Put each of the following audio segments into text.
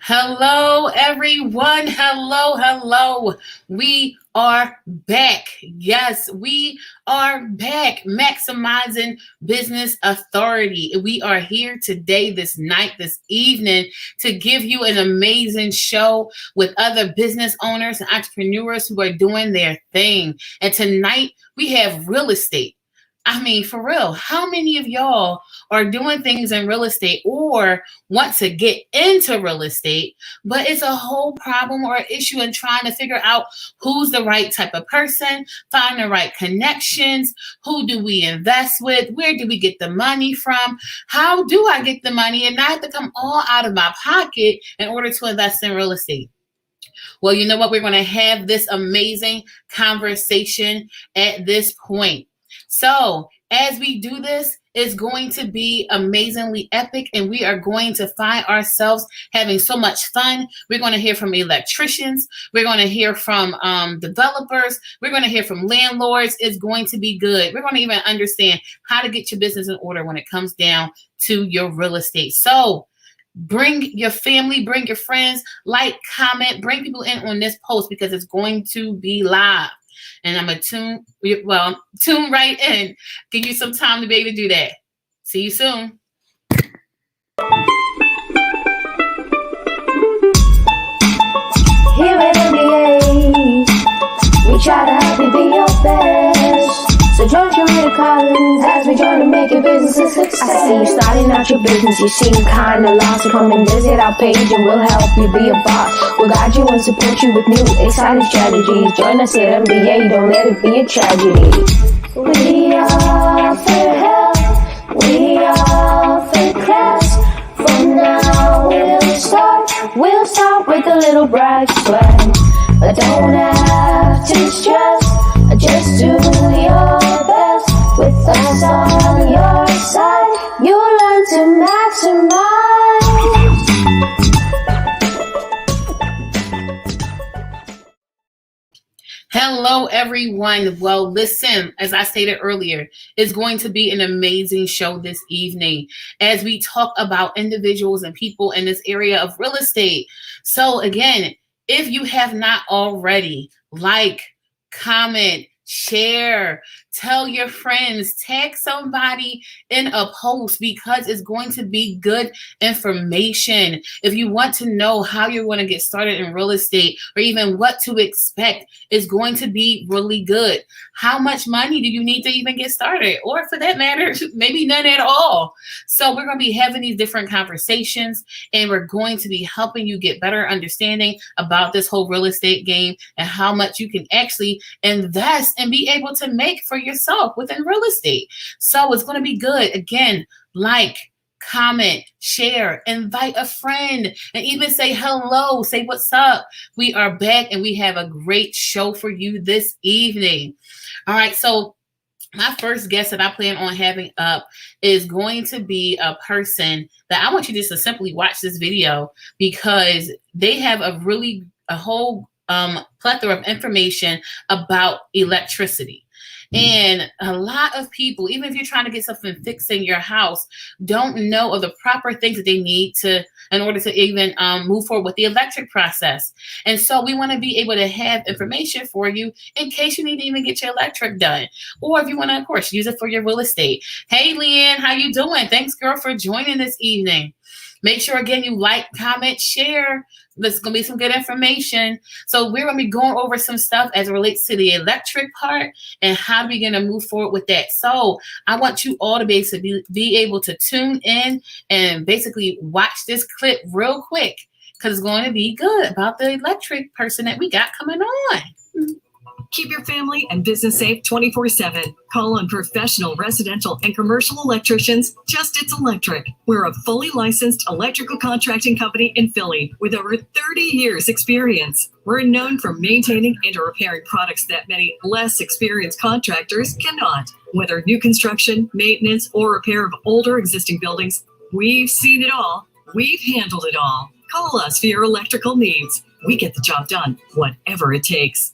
Hello, everyone. Hello. We are back. Yes, we are back. Maximizing business authority. We are here today, this night, this evening, to give you an amazing show with other business owners and entrepreneurs who are doing their thing. And tonight, we have real estate. I mean, for real, how many of y'all are doing things in real estate or want to get into real estate, but it's a whole problem or issue in trying to figure out who's the right type of person, find the right connections, who do we invest with, where do we get the money from, how do I get the money and not have to come all out of my pocket in order to invest in real estate? Well, you know what? We're going to have this amazing conversation at this point. So, as we do this, it's going to be amazingly epic, and we are going to find ourselves having so much fun. We're going to hear from electricians. We're going to hear from developers. We're going to hear from landlords. It's going to be good. We're going to even understand how to get your business in order when it comes down to your real estate. So, bring your family, bring your friends, like, comment, bring people in on this post because it's going to be live. And I'm going to tune right in. Give you some time to be able to do that. See you soon. Here at MBA, we try to help you be your best. So join Joanna Collins as we join to make your business a success. I see you starting out your business, you seem kinda lost. So come and visit our page and we'll help you be a boss. We'll guide you and support you with new exciting strategies. Join us at MBA, don't let it be a tragedy. We offer help, we offer class. From now we'll start with a little bright sweat. But don't have to stress, just do your best. With us on your side, you'll learn to maximize. Hello, everyone. Well, listen, as I stated earlier, it's going to be an amazing show this evening as we talk about individuals and people in this area of real estate. So again, if you have not already, like, comment, share, tell your friends, tag somebody in a post because it's going to be good information. If you want to know how you're going to get started in real estate or even what to expect, it's going to be really good. How much money do you need to even get started? Or for that matter, maybe none at all. So we're going to be having these different conversations and we're going to be helping you get better understanding about this whole real estate game and how much you can actually invest and be able to make for yourself within real estate. So it's going to be good. Again, like, comment, share, invite a friend, and even say hello, say what's up. We are back and we have a great show for you this evening. All right, so my first guest that I plan on having up is going to be a person that I want you just to simply watch this video because they have a whole plethora of information about electricity. And a lot of people, even if you're trying to get something fixed in your house, don't know of the proper things that they need to in order to even move forward with the electric process. And so we want to be able to have information for you in case you need to even get your electric done. Or if you want to, of course, use it for your real estate. Hey, Leanne, how you doing? Thanks, girl, for joining this evening. Make sure, again, you like, comment, share. There's going to be some good information. So we're going to be going over some stuff as it relates to the electric part and how we're going to move forward with that. So I want you all to be able to tune in and basically watch this clip real quick because it's going to be good about the electric person that we got coming on. Keep your family and business safe 24/7. Call on professional residential and commercial electricians. Just It's Electric. We're a fully licensed electrical contracting company in Philly with over 30 years experience. We're known for maintaining and repairing products that many less experienced contractors cannot. Whether new construction, maintenance, or repair of older existing buildings, we've seen it all. We've handled it all. Call us for your electrical needs. We get the job done, whatever it takes.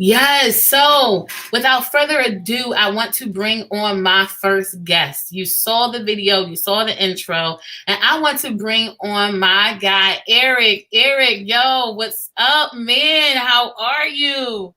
Yes. So, without further ado, I want to bring on my first guest. You saw the video, you saw the intro, and I want to bring on my guy, Eric. Eric, yo, what's up, man? How are you?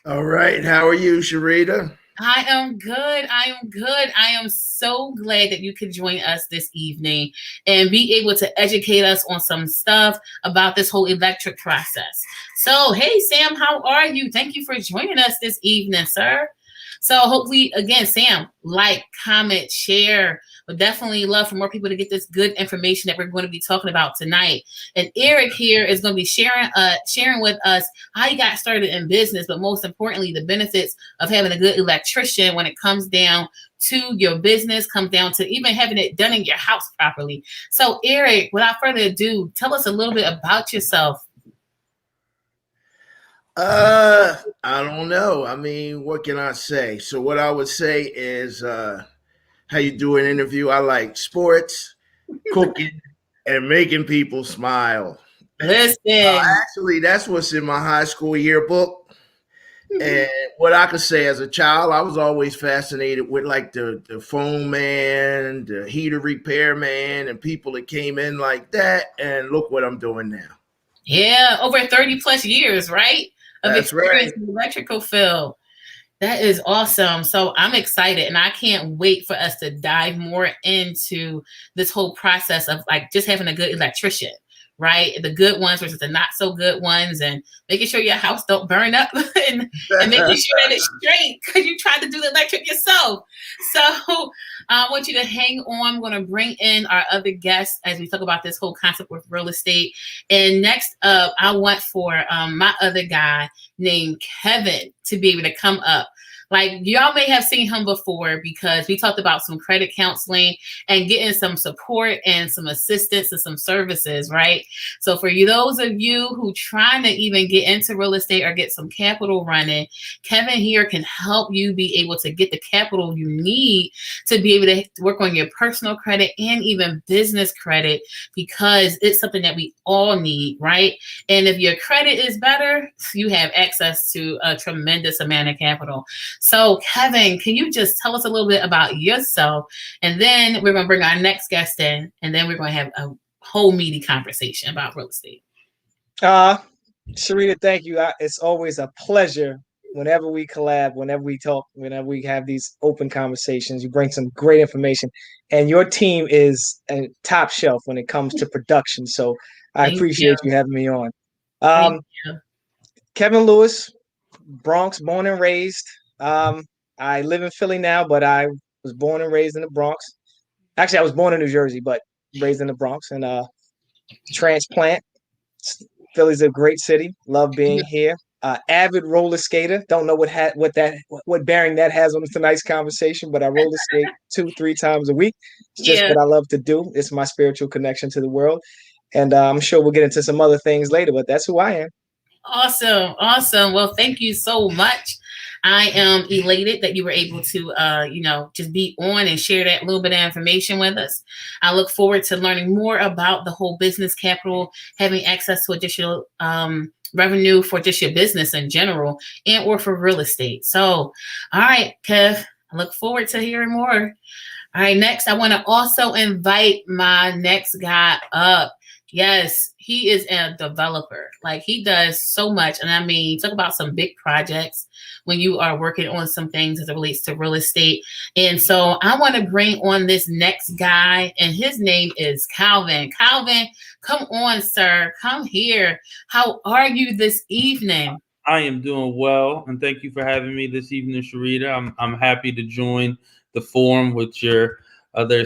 All right. How are you, Sharita? I am good. I am good. I am so glad that you could join us this evening and be able to educate us on some stuff about this whole electric process. So, hey, Sam, how are you? Thank you for joining us this evening, sir. So, hopefully, again, Sam, like, comment, share. Would definitely love for more people to get this good information that we're going to be talking about tonight. And Eric here is going to be sharing with us how he got started in business, but most importantly, the benefits of having a good electrician when it comes down to your business, comes down to even having it done in your house properly. So, Eric, without further ado, tell us a little bit about yourself. I don't know. I mean, what can I say? So what I would say is how you do an interview. I like sports, cooking, and making people smile. Listen. Actually, that's what's in my high school yearbook. And what I could say as a child, I was always fascinated with like the phone man, the heater repair man, and people that came in like that. And look what I'm doing now. Yeah, over 30 plus years, right? Of That's experience right. in the electrical field. That is awesome. So I'm excited and I can't wait for us to dive more into this whole process of like just having a good electrician, right? The good ones versus the not so good ones and making sure your house don't burn up and making sure that it's straight because you tried to do the electric yourself. So I want you to hang on. I'm going to bring in our other guests as we talk about this whole concept with real estate. And next up, I want for my other guy named Kevin to be able to come up. Like y'all may have seen him before because we talked about some credit counseling and getting some support and some assistance and some services, right? So for you, those of you who trying to even get into real estate or get some capital running, Kevin here can help you be able to get the capital you need to be able to work on your personal credit and even business credit because it's something that we all need, right? And if your credit is better, you have access to a tremendous amount of capital. So, Kevin, can you just tell us a little bit about yourself? And then we're going to bring our next guest in, and then we're going to have a whole meaty conversation about real estate. Sharita, thank you. It's always a pleasure whenever we collab, whenever we talk, whenever we have these open conversations. You bring some great information, and your team is a top shelf when it comes to production. So I Thank you. appreciate you having me on. Thank you. Kevin Lewis, Bronx, born and raised. I live in Philly now, but I was born and raised in the Bronx. Actually, I was born in New Jersey, but raised in the Bronx and transplant. Philly's a great city. Love being here. Avid roller skater. Don't know what bearing that has on tonight's conversation, but I roller skate 2-3 times a week. It's just what I love to do. It's my spiritual connection to the world, and I'm sure we'll get into some other things later. But that's who I am. Awesome. Awesome. Well, thank you so much. I am elated that you were able to, just be on and share that little bit of information with us. I look forward to learning more about the whole business capital, having access to additional revenue for just your business in general and or for real estate. So, all right, Kev, I look forward to hearing more. All right, next, I want to also invite my next guy up. Yes, he is a developer. Like he does so much. And I mean, talk about some big projects when you are working on some things as it relates to real estate. And so I want to bring on this next guy, and his name is Calvin. Calvin, come on, sir. Come here. How are you this evening? I am doing well, and thank you for having me this evening, Sharita. I'm happy to join the forum with your other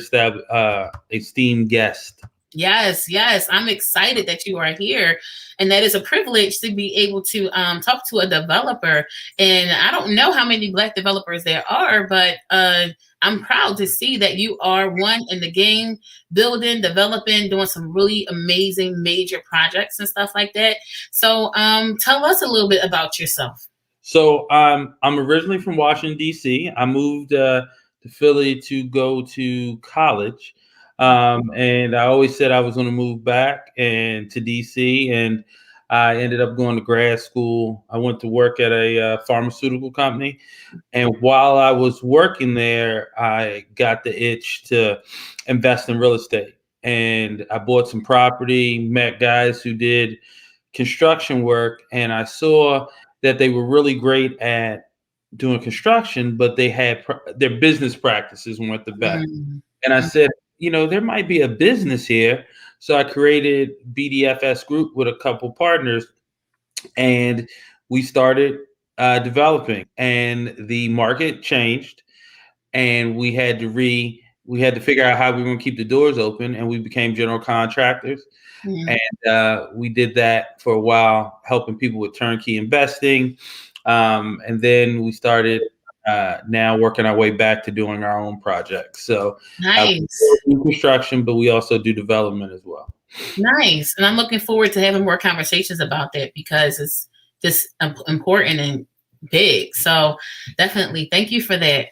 esteemed guest. Yes, I'm excited that you are here, and that is a privilege to be able to talk to a developer. And I don't know how many Black developers there are, but I'm proud to see that you are one in the game, building, developing, doing some really amazing major projects and stuff like that. So tell us a little bit about yourself. So I'm originally from Washington, D.C. I moved to Philly to go to college. And I always said I was going to move back and to DC. And I ended up going to grad school. I went to work at a pharmaceutical company. And while I was working there, I got the itch to invest in real estate. And I bought some property, met guys who did construction work, and I saw that they were really great at doing construction, but they had their business practices weren't the best. Mm. And I said, there might be a business here. So I created BDFS Group with a couple partners, and we started developing. And the market changed, and we had to figure out how we were going to keep the doors open, and we became general contractors. Mm. And we did that for a while, helping people with turnkey investing. And then we started now working our way back to doing our own projects. So Nice. we do construction, but we also do development as well. Nice. And I'm looking forward to having more conversations about that because it's just important and big. So definitely thank you for that.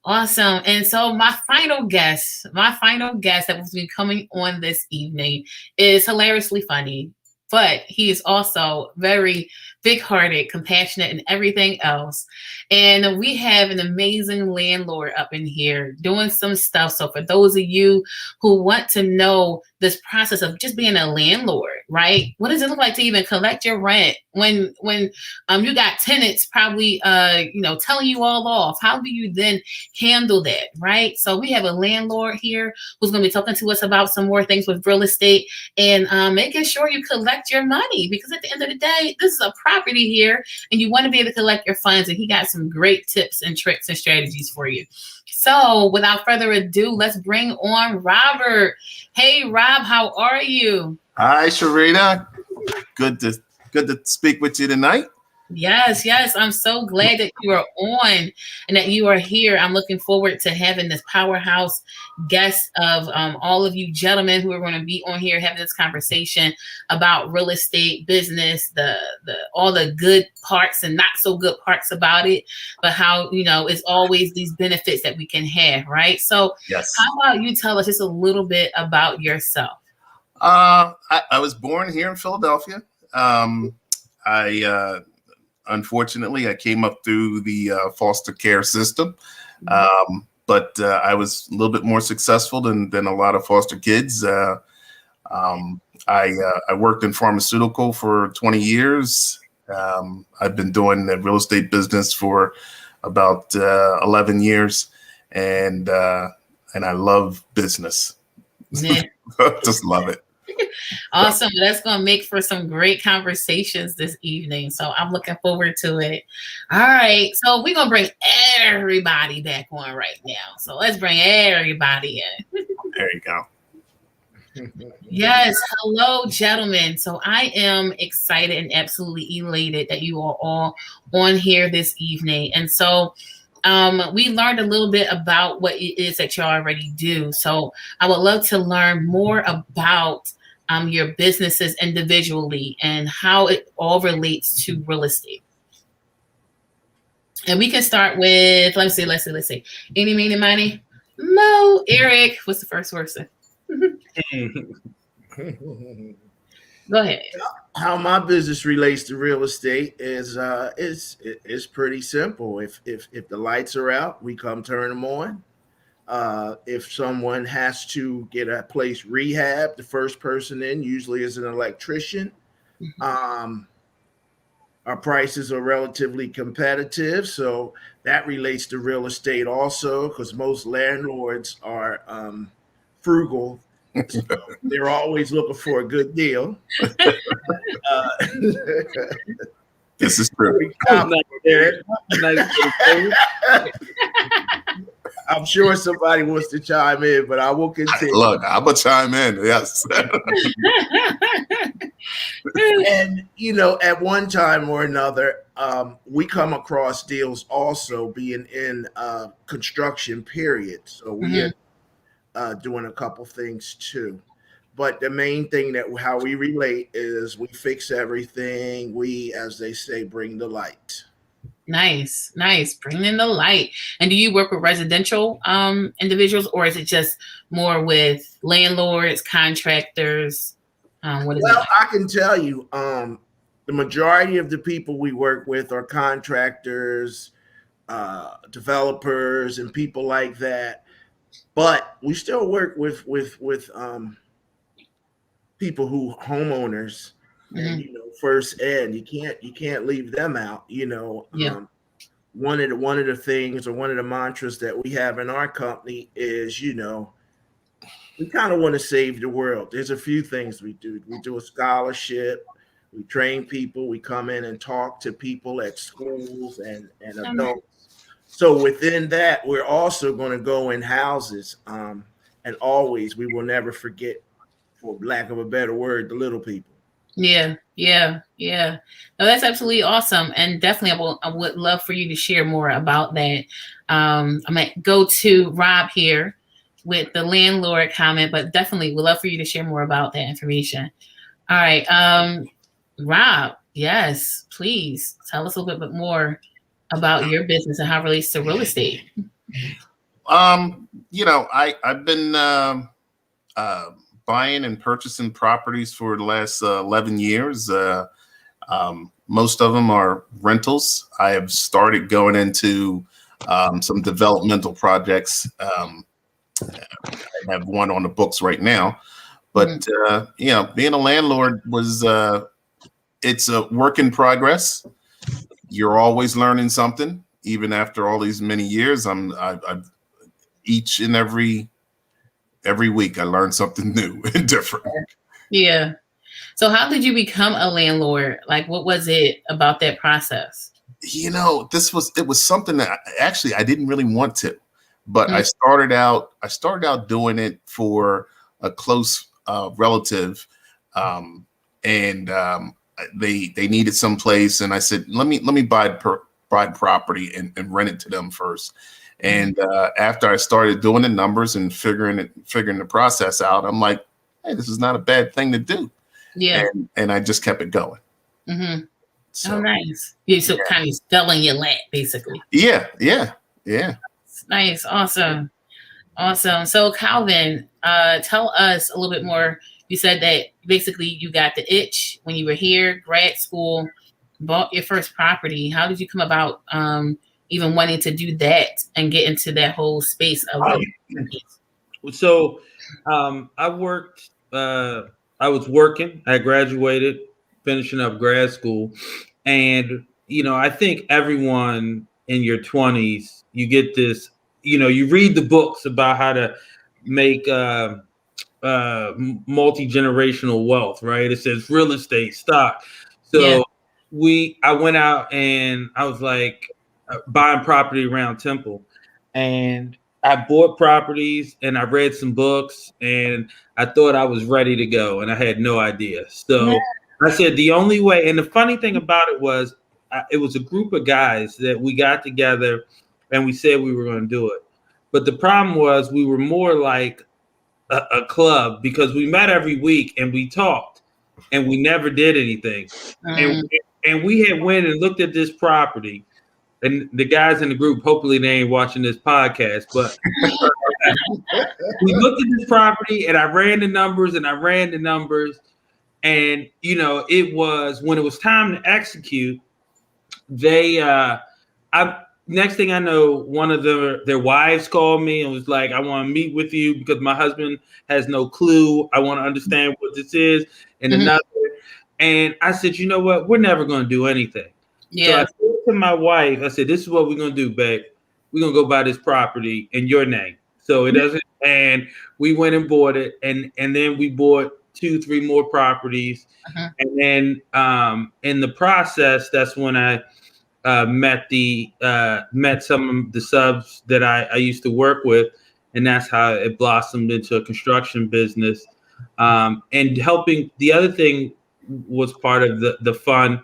Awesome. And so my final guest that will be coming on this evening is hilariously funny, but he is also very big-hearted, compassionate, and everything else. And we have an amazing landlord up in here doing some stuff. So for those of you who want to know this process of just being a landlord, right? What does it look like to even collect your rent when you got tenants probably telling you all off? How do you then handle that, right? So we have a landlord here who's going to be talking to us about some more things with real estate and making sure you collect your money, because at the end of the day, this is a property here and you want to be able to collect your funds, and he got some great tips and tricks and strategies for you. So without further ado, let's bring on Robert. Hey Rob, how are you? Hi Sharita, good to speak with you tonight. Yes. I'm so glad that you are on and that you are here. I'm looking forward to having this powerhouse guest of all of you gentlemen who are going to be on here having this conversation about real estate business, the all the good parts and not so good parts about it, but how, it's always these benefits that we can have, right? So yes. How about you tell us just a little bit about yourself? I was born here in Philadelphia. Unfortunately, I came up through the foster care system, but I was a little bit more successful than a lot of foster kids. I worked in pharmaceutical for 20 years. I've been doing the real estate business for about 11 years, and I love business. Yeah. Just love it. Awesome. That's going to make for some great conversations this evening. So I'm looking forward to it. All right. So we're going to bring everybody back on right now. So let's bring everybody in. There you go. Yes. Hello, gentlemen. So I am excited and absolutely elated that you are all on here this evening. And so we learned a little bit about what it is that you already do. So I would love to learn more about your businesses individually and how it all relates to real estate. And we can start with, let's see. Any, meeny, miny, Mo. Eric, what's the first person? Go ahead. How my business relates to real estate is pretty simple. If the lights are out, we come turn them on. If someone has to get a place rehab, the first person in usually is an electrician. Our prices are relatively competitive, so that relates to real estate also, because most landlords are frugal. So they're always looking for a good deal. This is true. I'm sure somebody wants to chime in, but I will continue. Look, I'm gonna chime in. Yes. And at one time or another, we come across deals also being in construction period. So we are doing a couple things too. But the main thing that how we relate is we fix everything. We, as they say, bring the light. Nice. Bringing the light. And do you work with residential individuals, or is it just more with landlords, contractors? What is it Well, like? I can tell you, the majority of the people we work with are contractors, developers, and people like that. But we still work with people who homeowners and Hmm. first ed. You can't leave them out. Yeah. One of the things or one of the mantras that we have in our company is we kind of want to save the world. There's a few things we do. We do a scholarship. We train people. We come in and talk to people at schools and adults. So within that, we're also going to go in houses. And always, we will never forget, for lack of a better word, the little people. Yeah, yeah, yeah. No, that's absolutely awesome, and definitely, I would love for you to share more about that. I might go to Rob here with the landlord comment, but definitely would love for you to share more about that information. All right, Rob, yes, please tell us a little bit more about your business and how it relates to real estate. I've been uh, buying and purchasing properties for the last 11 years. Most of them are rentals. I have started going into some developmental projects. I have one on the books right now, but being a landlord was it's a work in progress. You're always learning something, even after all these many years. I've each and every week I learn something new and different. Yeah. So, how did you become a landlord? Like, what was it about that process? It was something that actually I didn't really want to, but Mm, I started out doing it for a close relative, and they needed some place, and I said, let me buy property and rent it to them first. And after I started doing the numbers and figuring the process out, I'm like, hey, this is not a bad thing to do, yeah. and I just kept it going. Hmm. Oh, So nice. You so kind of selling your land, basically. yeah. Nice. Awesome. Awesome. So, Calvin, tell us a little bit more. You said that basically you got the itch when you were here, grad school, bought your first property. How did you come about even wanting to do that and get into that whole space of real estate? So I worked. I was working. I graduated, finishing up grad school, and I think everyone in your 20s, you get this. You read the books about how to make multi generational wealth. Right? It says real estate, stock. Yeah. So I went out and I was like buying property around Temple, and I bought properties and I read some books and I thought I was ready to go and I had no idea. Yeah. So I said the only way, and the funny thing about it was it was a group of guys that we got together and we said we were going to do it. But the problem was we were more like a club because we met every week and we talked and we never did anything. And Mm, and we had went and looked at this property, and the guys in the group, hopefully they ain't watching this podcast, but we looked at this property and I ran the numbers and I ran the numbers. And, it was when it was time to execute, they, next thing I know, one of their wives called me and was like, I want to meet with you because my husband has no clue. I want to understand what this is. And mhm. another, and I said, you know what? We're never going to do anything. So I Yeah. said to my wife, I said, this is what we're going to do, babe. We're going to go buy this property in your name. So it doesn't, and we went and bought it. And then we bought 2, 3 more properties. Uh-huh. And then in the process, that's when I met some of the subs that I used to work with, and that's how it blossomed into a construction business. And helping the other thing was part of the fun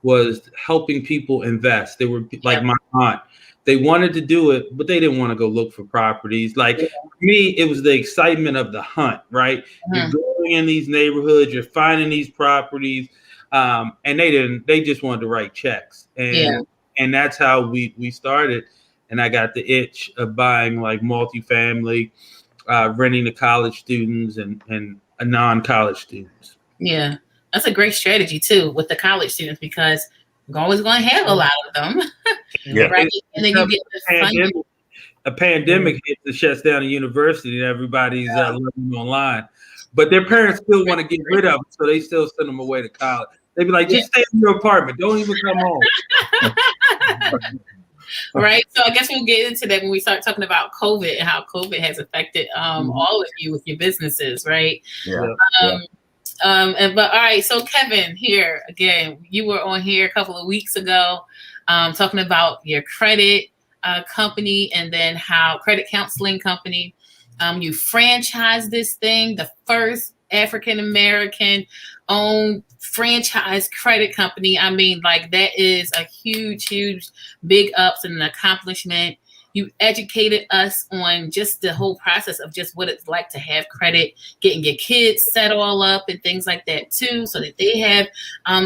was helping people invest. They were Yeah. like my aunt. They wanted to do it, but they didn't want to go look for properties. Like Yeah. for me, it was the excitement of the hunt, right? You're Mhm. going in these neighborhoods, you're finding these properties, and they didn't. They just wanted to write checks, Yeah. and that's how we started. And I got the itch of buying like multifamily, renting to college students and non-college students. Yeah, that's a great strategy too with the college students because we're always going to have a lot of them, Yeah. right? And then you Except get for the the funding. pandemic, a pandemic hit that shuts down the university and everybody's learning online. But their parents still want to get rid of them, so they still send them away to college. They be like, Yeah. just stay in your apartment. Don't even come home. Right. So I guess we'll get into that when we start talking about COVID and how COVID has affected all of you with your businesses, right? Yeah. Um, but all right, so Kevin, here again, you were on here a couple of weeks ago, talking about your credit company and then how credit counseling company, you franchised this thing, the first African American owned franchise credit company. I mean, like that is a huge, huge, big ups and an accomplishment. You educated us on just the whole process of just what it's like to have credit, getting your kids set all up and things like that too, so that they have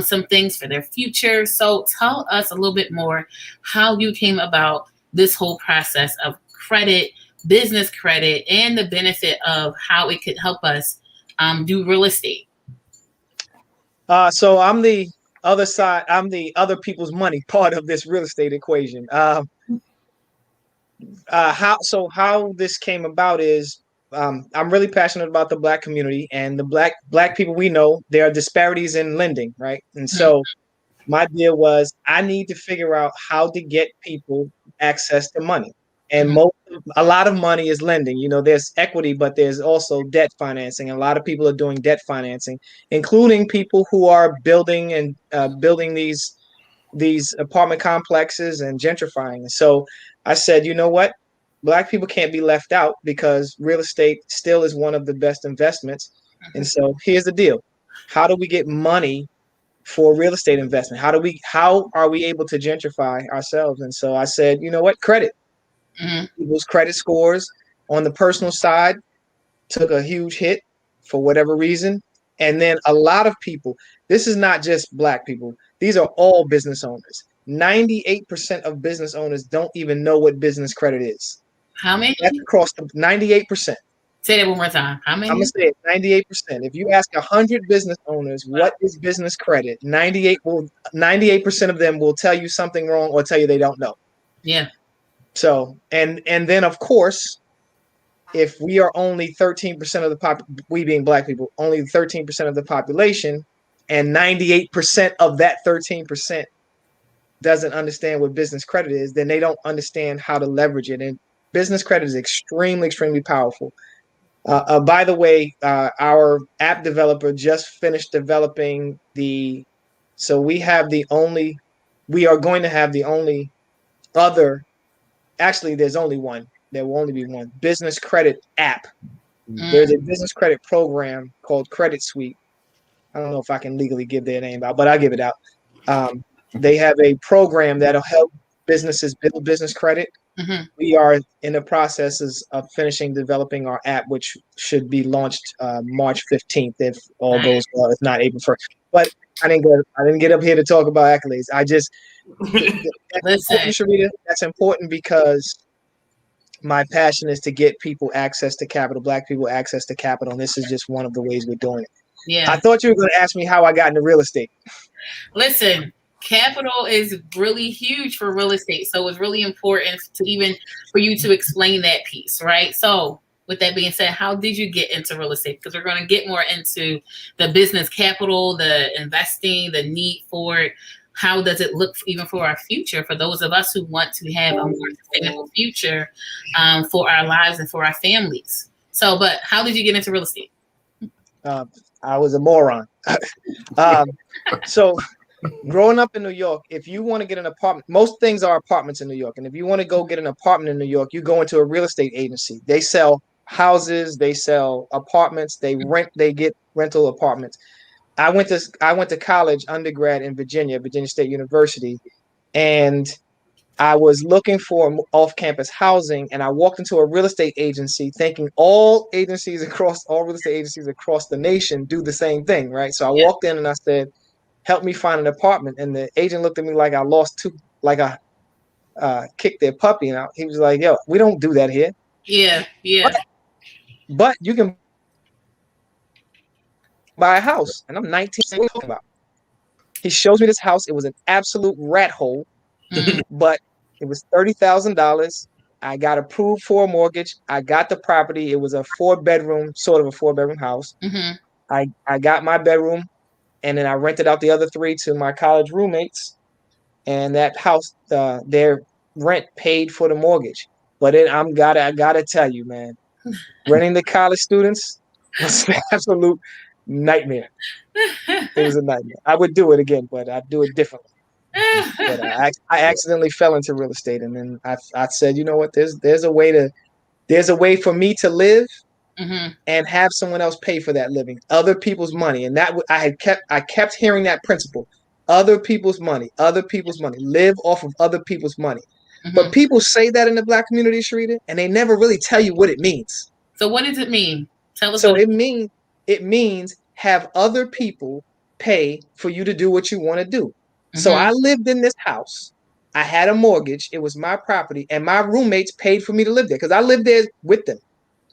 some things for their future. So tell us a little bit more how you came about this whole process of credit, business credit, and the benefit of how it could help us do real estate. So I'm the other side. I'm the other people's money part of this real estate equation. How this came about is I'm really passionate about the Black community and the black people we know. There are disparities in lending, right? And Mhm. so my deal was I need to figure out how to get people access to money. And Mhm. a lot of money is lending. You know, there's equity, but there's also debt financing. And a lot of people are doing debt financing, including people who are building and building these apartment complexes and gentrifying. And so I said, you know what? Black people can't be left out because real estate still is one of the best investments. And so here's the deal. How do we get money for real estate investment? How are we able to gentrify ourselves? And so I said, you know what? Credit. Mhm. People's credit scores on the personal side took a huge hit for whatever reason. And then a lot of people, this is not just Black people, these are all business owners. 98% of business owners don't even know what business credit is. How many? That's across the 98%. Say that one more time. How I'm gonna many? say it, 98%. If you ask 100 business owners what is business credit, 98% of them will tell you something wrong or tell you they don't know. Yeah. So and then of course, if we are only 13% of the we being Black people, only 13% of the population, and 98% of that 13% doesn't understand what business credit is, then they don't understand how to leverage it. And business credit is extremely, extremely powerful. By the way, our app developer just finished developing so we are going to have the only other, actually, there's only one, there will only be one business credit app. There's a Mm. business credit program called Credit Suite. I don't know if I can legally give their name out, but I'll give it out. They have a program that'll help businesses build business credit. Mhm. We are in the processes of finishing developing our app, which should be launched March 15th if all Nice. goes well, if not April 1st. But I didn't get up here to talk about accolades. That's Listen. important, Sharita. That's important because my passion is to get people access to capital, Black people access to capital, and this is just one of the ways we're doing it. I Yeah. thought you were going to ask me how I got into real estate. Listen, capital is really huge for real estate. So it's really important to even for you to explain that piece, right? So with that being said, how did you get into real estate? Because we're going to get more into the business capital, the investing, the need for it. How does it look even for our future, for those of us who want to have a more sustainable future for our lives and for our families? So, but how did you get into real estate? Uh, I was a moron. um, so growing up in New York, if you want to get an apartment, most things are apartments in New York. And if you want to go get an apartment in New York, you go into a real estate agency. They sell houses, they sell apartments, they get rental apartments. I went to college, undergrad in Virginia, Virginia State University, and I was looking for off-campus housing, and I walked into a real estate agency thinking all real estate agencies across the nation do the same thing, right? So I Yeah. walked in and I said, help me find an apartment. And the agent looked at me like I lost two, like I kicked their puppy. And he was like, yo, we don't do that here. Yeah. But, Yeah. but you can buy a house. And I'm 19. What are you talking about? He shows me this house. It was an absolute rat hole, but it was $30,000. I got approved for a mortgage. I got the property. It was a 4-bedroom, sort of a 4-bedroom house. Mm-hmm. I got my bedroom, and then I rented out the other 3 to my college roommates. And that house, their rent paid for the mortgage. But I gotta tell you, man, renting to college students was an absolute nightmare. It was a nightmare. I would do it again, but I'd do it differently. But I accidentally fell into real estate, and then I said, you know what? There's a way for me to live Mm-hmm. and have someone else pay for that living, other people's money, and that I kept hearing that principle: other people's money, live off of other people's money. Mm-hmm. But people say that in the Black community, Sharita, and they never really tell you what it means. So what does it mean? Tell us So what it means have other people pay for you to do what you want to do. So Mm-hmm. I lived in this house. I had a mortgage. It was my property, and my roommates paid for me to live there because I lived there with them.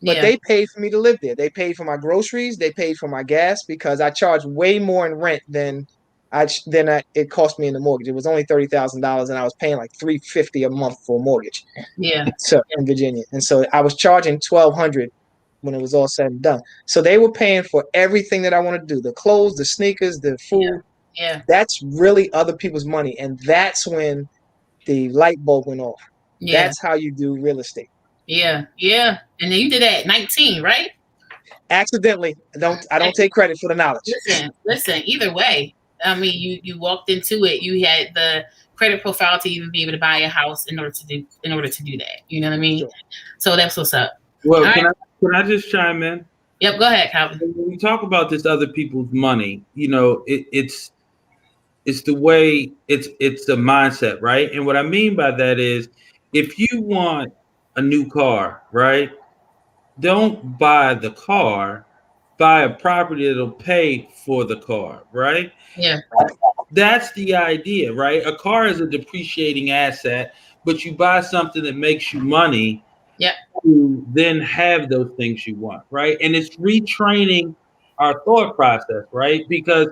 But Yeah. they paid for me to live there. They paid for my groceries. They paid for my gas because I charged way more in rent than it cost me in the mortgage. It was only $30,000, and I was paying like $350 a month for a mortgage. Yeah. So in Virginia, and so I was charging $1,200 when it was all said and done. So they were paying for everything that I want to do: the clothes, the sneakers, the food. Yeah. That's really other people's money, and that's when the light bulb went off. Yeah. That's how you do real estate. Yeah. Yeah. And then you did that at 19, right? Accidentally. I don't take credit for the knowledge. Listen. Either way, I mean, you walked into it. You had the credit profile to even be able to buy a house in order to do that. You know what I mean? Sure. So that's what's up. Well, All can right. I just chime in? Yep. Go ahead, Calvin. When we talk about this other people's money, you know, it's the way it's the mindset, right? And what I mean by that is, if you want a new car, right? Don't buy the car, buy a property that'll pay for the car, right? Yeah. That's the idea, right? A car is a depreciating asset, but you buy something that makes you money Yep. to then have those things you want, right? And it's retraining our thought process, right? Because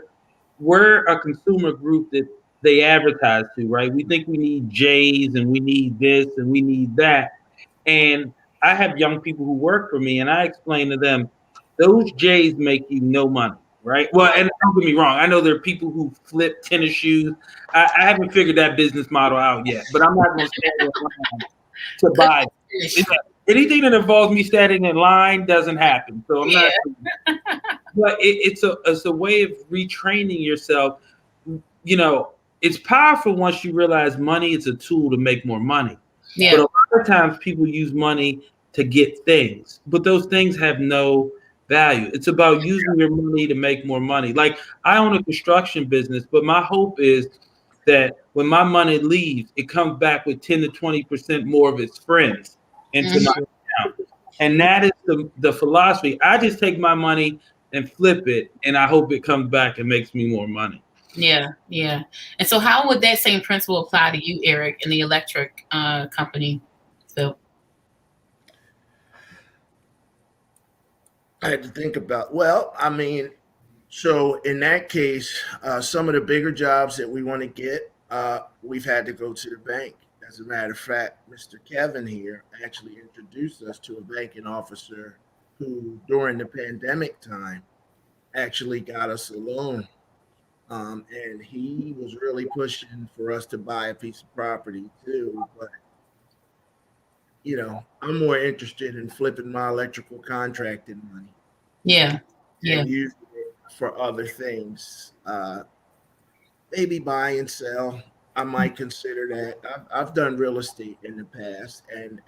we're a consumer group that they advertise to, right? We think we need J's and we need this and we need that. And I have young people who work for me, and I explain to them, those J's make you no money, right? Well, and don't get me wrong, I know there are people who flip tennis shoes. I haven't figured that business model out yet, but I'm not going to stand in line to buy. Anything that involves me standing in line doesn't happen. So I'm not. But it's a way of retraining yourself. You know, it's powerful once you realize money is a tool to make more money. Yeah. But a lot of times people use money to get things, but those things have no value. It's about using your money to make more money. Like, I own a construction business, but my hope is that when my money leaves, it comes back with 10 to 20% more of its friends into my account. And that is the philosophy. I just take my money and flip it, and I hope it comes back and makes me more money. Yeah, yeah. And so how would that same principle apply to you, Eric, in the electric company? So I had to think about, well, I mean, so in that case, some of the bigger jobs that we want to get, we've had to go to the bank. As a matter of fact, Mr. Kevin here actually introduced us to a banking officer who, during the pandemic time, actually got us a loan. And he was really pushing for us to buy a piece of property too. But, you know, I'm more interested in flipping my electrical contracting money yeah, yeah, and using it for other things. Maybe buy and sell. I might consider that. I've done real estate in the past, and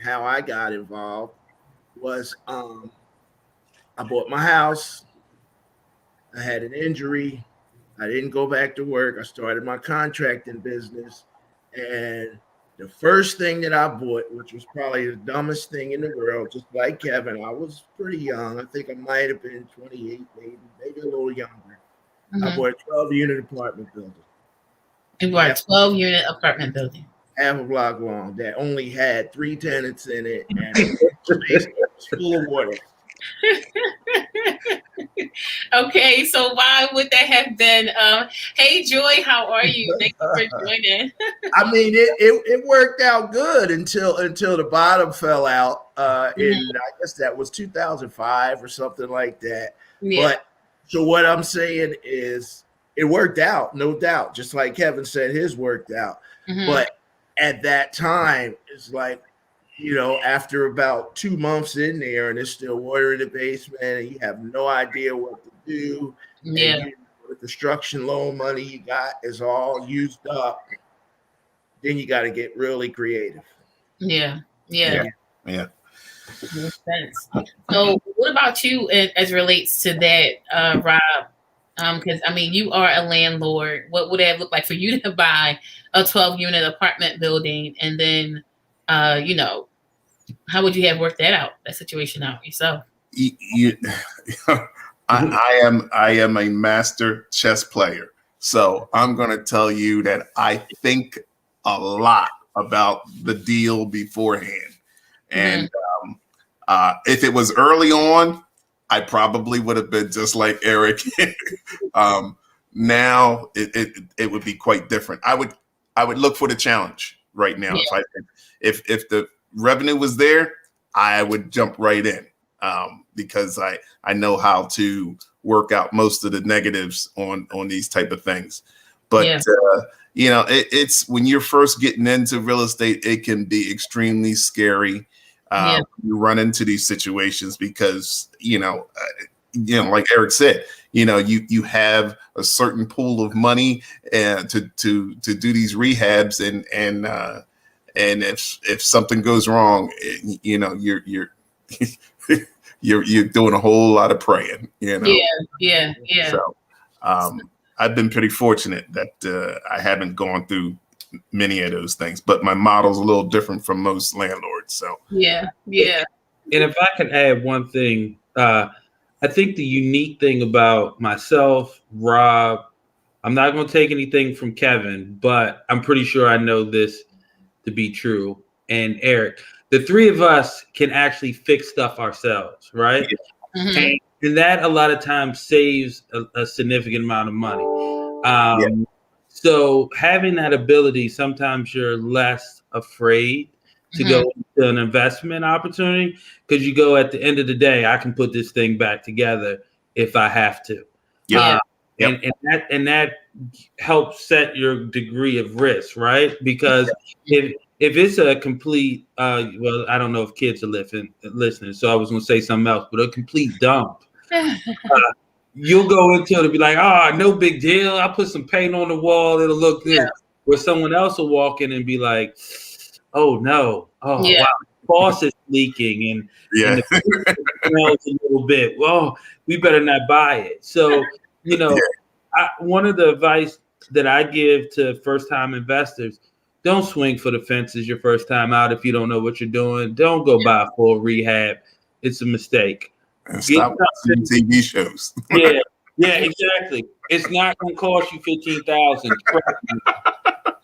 how I got involved was I bought my house. I had an injury. I didn't go back to work. I started my contracting business, and the first thing that I bought, which was probably the dumbest thing in the world, just like Kevin, I was pretty young. I think I might have been 28, maybe a little younger. I bought a 12-unit apartment building. You bought a 12-unit apartment building. Half a block long that only had 3 tenants in it, and it was full of water. Okay, so why would that have been? Hey, Joy, how are you? Thank you for joining. I mean, it worked out good until the bottom fell out. In I guess that was 2005 or something like that. Yeah. But so what I'm saying is, it worked out, no doubt. Just like Kevin said, his worked out. Mm-hmm. But at that time, it's like, after about 2 months in there, and there's still water in the basement, and you have no idea what to do, and Yeah. the construction loan money you got is all used up, then you got to get really creative. Yeah. Yeah. Yeah. Makes sense. So, what about you as relates to that, Rob? Because I mean, you are a landlord. What would it look like for you to buy a 12-unit apartment building, and then, how would you have worked that situation out yourself? You, I am a master chess player, so I'm going to tell you that I think a lot about the deal beforehand, and if it was early on, I probably would have been just like Eric. Now it would be quite different. I would look for the challenge right now. Yeah. If the revenue was there, I would jump right in, because I know how to work out most of the negatives on these type of things. But it's when you're first getting into real estate, it can be extremely scary. You run into these situations because like Eric said, you have a certain pool of money to do these rehabs, and if something goes wrong, you're you're doing a whole lot of praying. Yeah. So I've been pretty fortunate that I haven't gone through many of those things, but my model's a little different from most landlords. So Yeah. And if I can add one thing, I think the unique thing about myself, Rob, I'm not going to take anything from Kevin, but I'm pretty sure I know this to be true. And Eric, the three of us can actually fix stuff ourselves, right? Yeah. Mm-hmm. And that a lot of times saves a significant amount of money. So having that ability, sometimes you're less afraid to go into an investment opportunity, because you go, at the end of the day, I can put this thing back together if I have to. Yeah. And that helps set your degree of risk, right? Because if it's a complete, well, I don't know if kids are listening, so I was going to say something else, but a complete dump, you'll go into it and be like, no big deal. I'll put some paint on the wall. It'll look good. Where someone else will walk in and be like, oh no. Oh, wow. The faucet's leaking and the smells a little bit. Well, we better not buy it. So, one of the advice that I give to first-time investors, don't swing for the fences your first time out if you don't know what you're doing. Don't go buy a full rehab. It's a mistake. And stop watching TV shows. Yeah, exactly. It's not going to cost you $15,000.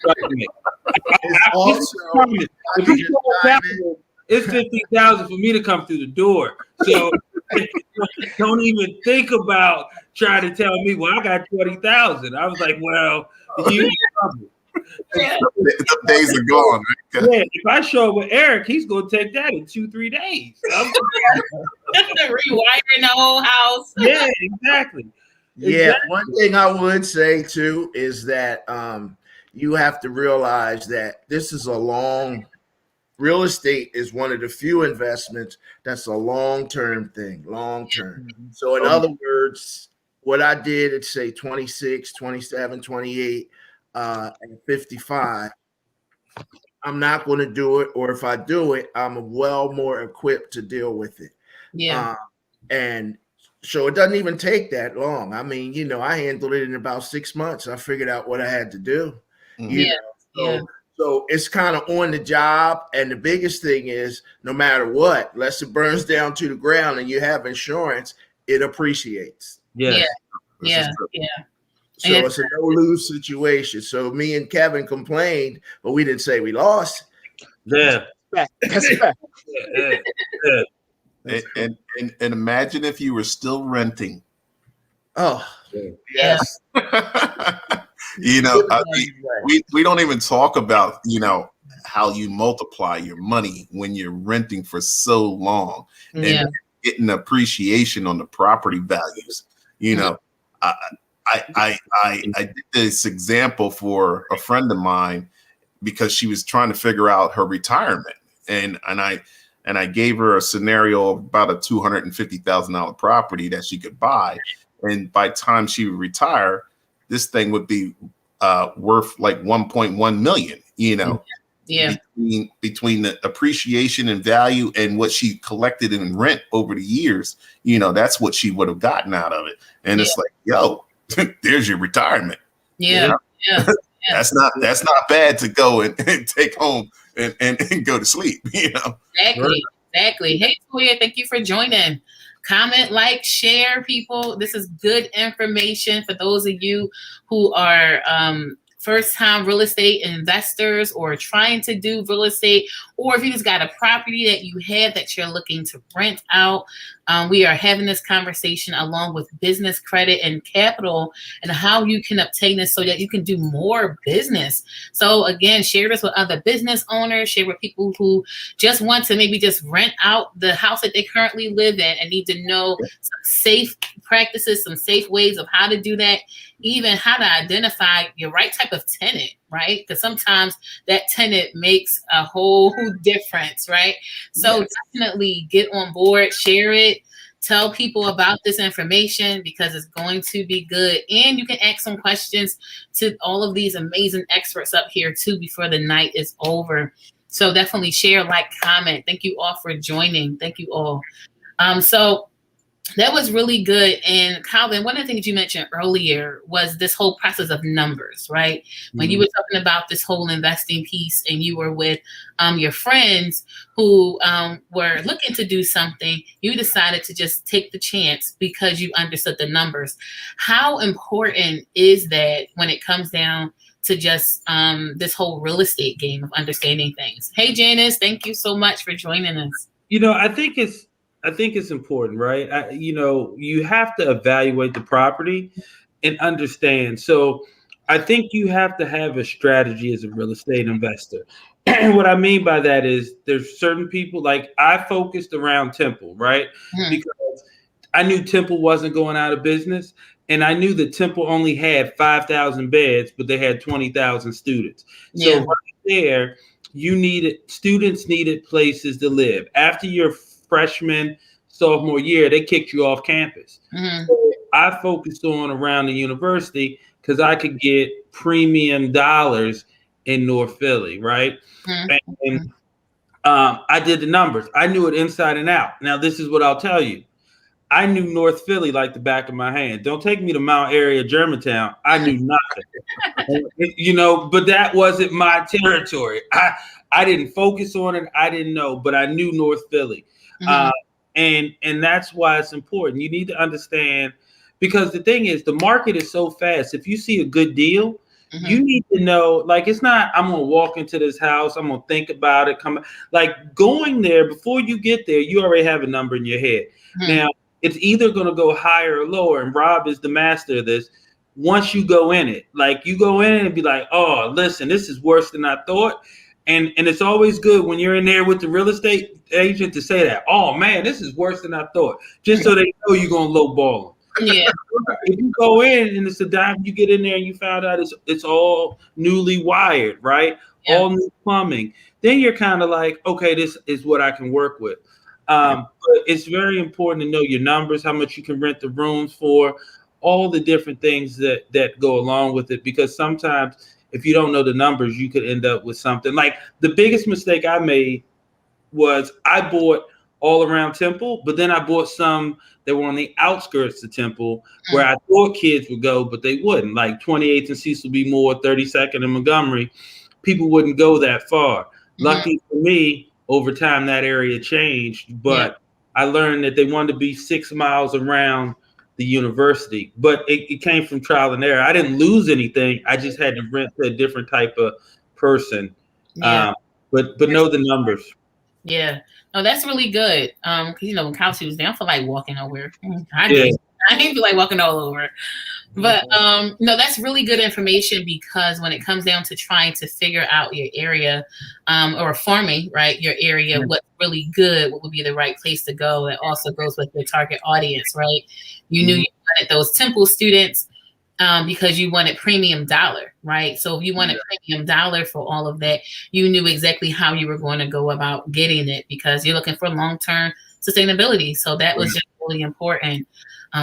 Trust me. It's $15,000 for me to come through the door. So don't even think about trying to tell me, well, I got 20,000. I was like, well, you. The days are gone. Yeah, if I show up with Eric, he's gonna take that in 2-3 days. Rewiring the whole house. Yeah, exactly. Yeah, one thing I would say too is that you have to realize that this is real estate is one of the few investments that's a long-term thing, long-term. So in other words, what I did at say 26, 27, 28, and 55, I'm not going to do it, or if I do it, I'm well more equipped to deal with it. Yeah. And so it doesn't even take that long. I mean, I handled it in about 6 months. I figured out what I had to do. So it's kind of on the job. And the biggest thing is, no matter what, unless it burns down to the ground and you have insurance, it appreciates. Yeah. So it's a no-lose situation. So me and Kevin complained, but we didn't say we lost. That's fact. And imagine if you were still renting Oh, Yeah. yes. You know, I mean, we don't even talk about, you know, how you multiply your money when you're renting for so long Yeah. and getting appreciation on the property values. You Mhm. know, I I did this example for a friend of mine because she was trying to figure out her retirement, and I gave her a scenario of about a $250,000 property that she could buy, and by the time she would retire, this thing would be worth like 1.1 million. You know, Yeah. between the appreciation and value and what she collected in rent over the years, you know, that's what she would have gotten out of it. And Yeah. it's like, yo, there's your retirement. Yeah. Yeah. Yeah. That's not bad to go and take home and go to sleep, you know. Exactly. Exactly. Hey, Toya, thank you for joining. Comment, like, share, people. This is good information for those of you who are first-time real estate investors or trying to do real estate, or if you just got a property that you have that you're looking to rent out. We are having this conversation along with business credit and capital and how you can obtain this so that you can do more business. So again, share this with other business owners, share with people who just want to maybe just rent out the house that they currently live in and need to know some safe practices, some safe ways of how to do that, even how to identify your right type of tenant, right? Because sometimes that tenant makes a whole difference, right? So definitely get on board, share it, tell people about this information because it's going to be good. And you can ask some questions to all of these amazing experts up here too before the night is over. So definitely share, like, comment. Thank you all for joining. Thank you all. So that was really good. And Calvin, one of the things you mentioned earlier was this whole process of numbers, right? When you were talking about this whole investing piece and you were with your friends who were looking to do something, you decided to just take the chance because you understood the numbers. How important is that when it comes down to just this whole real estate game of understanding things? Hey, Janice, thank you so much for joining us. You know, I think it's important, right? You know, you have to evaluate the property and understand. So I think you have to have a strategy as a real estate investor. And what I mean by that is there's certain people, like I focused around Temple, right? Mhm. Because I knew Temple wasn't going out of business. And I knew that Temple only had 5,000 beds, but they had 20,000 students. So Yeah. right there, students needed places to live. After your freshman, sophomore year, they kicked you off campus. Mhm. So I focused on around the university because I could get premium dollars in North Philly, right? And Mhm. I did the numbers. I knew it inside and out. Now, this is what I'll tell you. I knew North Philly like the back of my hand. Don't take me to Mount Airy, Germantown. I knew nothing. You know, but that wasn't my territory. I didn't focus on it. I didn't know, but I knew North Philly. Mhm. And that's why it's important. You need to understand, because the thing is, the market is so fast. If you see a good deal, you Mhm. need to know, like, it's not, I'm gonna walk into this house, I'm gonna think about it, come like going there before you get there, you already have a number in your head. Mhm. Now it's either gonna go higher or lower, and Rob is the master of this. Once you go in it, like you go in and be like, oh, listen, this is worse than I thought. And it's always good when you're in there with the real estate agent to say that, oh man, this is worse than I thought, just so they know you're gonna lowball them. Yeah. If you go in and it's a dime, you get in there and you found out it's all newly wired, right? Yeah. All new plumbing. Then you're kind of like, okay, this is what I can work with. But it's very important to know your numbers, how much you can rent the rooms for, all the different things that go along with it. Because sometimes if you don't know the numbers, you could end up with something like the biggest mistake I made was I bought all around Temple, but then I bought some that were on the outskirts of Temple where I thought kids would go, but they wouldn't. Like 28th and Cecil B. Moore, 32nd and Montgomery, people wouldn't go that far. Mhm. Lucky for me, over time that area changed, Yeah. but I learned that they wanted to be 6 miles around the university. But it came from trial and error. I didn't lose anything. I just had to rent to a different type of person. Yeah. Um, but know the numbers. Yeah. No, that's really good. 'Cause, you know, when Kelsey was down for like walking nowhere. I Yeah. did. I ain't feel like walking all over. But no, that's really good information, because when it comes down to trying to figure out your area, or farming, right, your area, what's really good, what would be the right place to go. It also goes with your target audience, right? You knew you wanted those Temple students, because you wanted premium dollar, right? So if you wanted premium dollar for all of that, you knew exactly how you were going to go about getting it, because you're looking for long-term sustainability. So that was just really important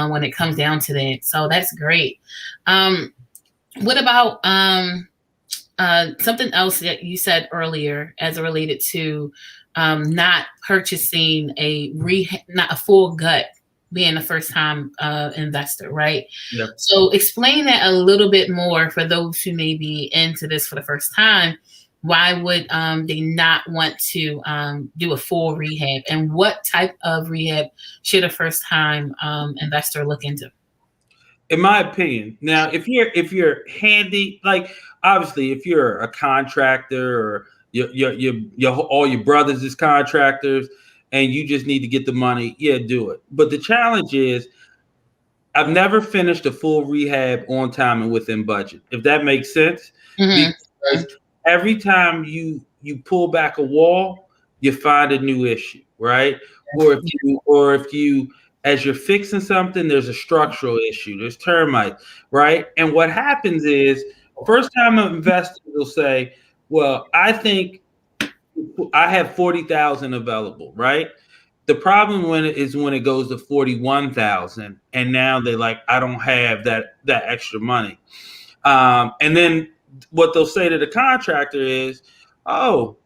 when it comes down to that. So that's great. What about something else that you said earlier as it related to not purchasing not a full gut, being a first time investor, right? Yep. So explain that a little bit more for those who may be into this for the first time. Why would they not want to do a full rehab, and what type of rehab should a first time investor look into? In my opinion, now if you're handy, like obviously if you're a contractor or your all your brothers is contractors and you just need to get the money, yeah, do it. But the challenge is I've never finished a full rehab on time and within budget, if that makes sense. Mm-hmm. Because every time you pull back a wall, you find a new issue, right? Or if you as you're fixing something, there's a structural issue, there's termites, right? And what happens is first time investors will say, well, I think I have 40,000 available, right? The problem when it goes to 41,000, and now they're like, I don't have that extra money. And then what they'll say to the contractor is, oh,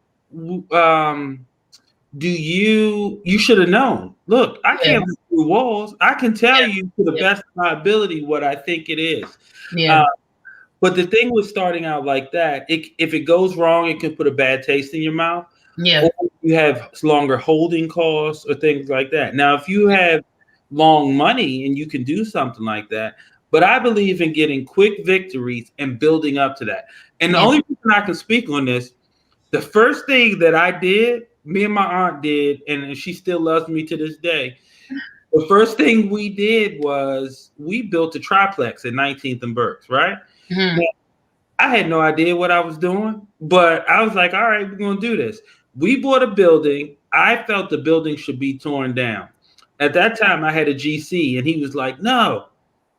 you should have known. Look, I can't look through walls. I can tell you to the best of my ability what I think it is. Yeah. But the thing with starting out like that, if it goes wrong, it can put a bad taste in your mouth. Yeah. Or you have longer holding costs or things like that. Now, if you have long money and you can do something like that, but I believe in getting quick victories and building up to that. And the only reason I can speak on this, the first thing that I did, me and my aunt did, and she still loves me to this day. The first thing we did was we built a triplex at 19th and Berks, right? Mm-hmm. Now, I had no idea what I was doing, but I was like, all right, we're going to do this. We bought a building. I felt the building should be torn down. At that time, I had a GC, and he was like, no,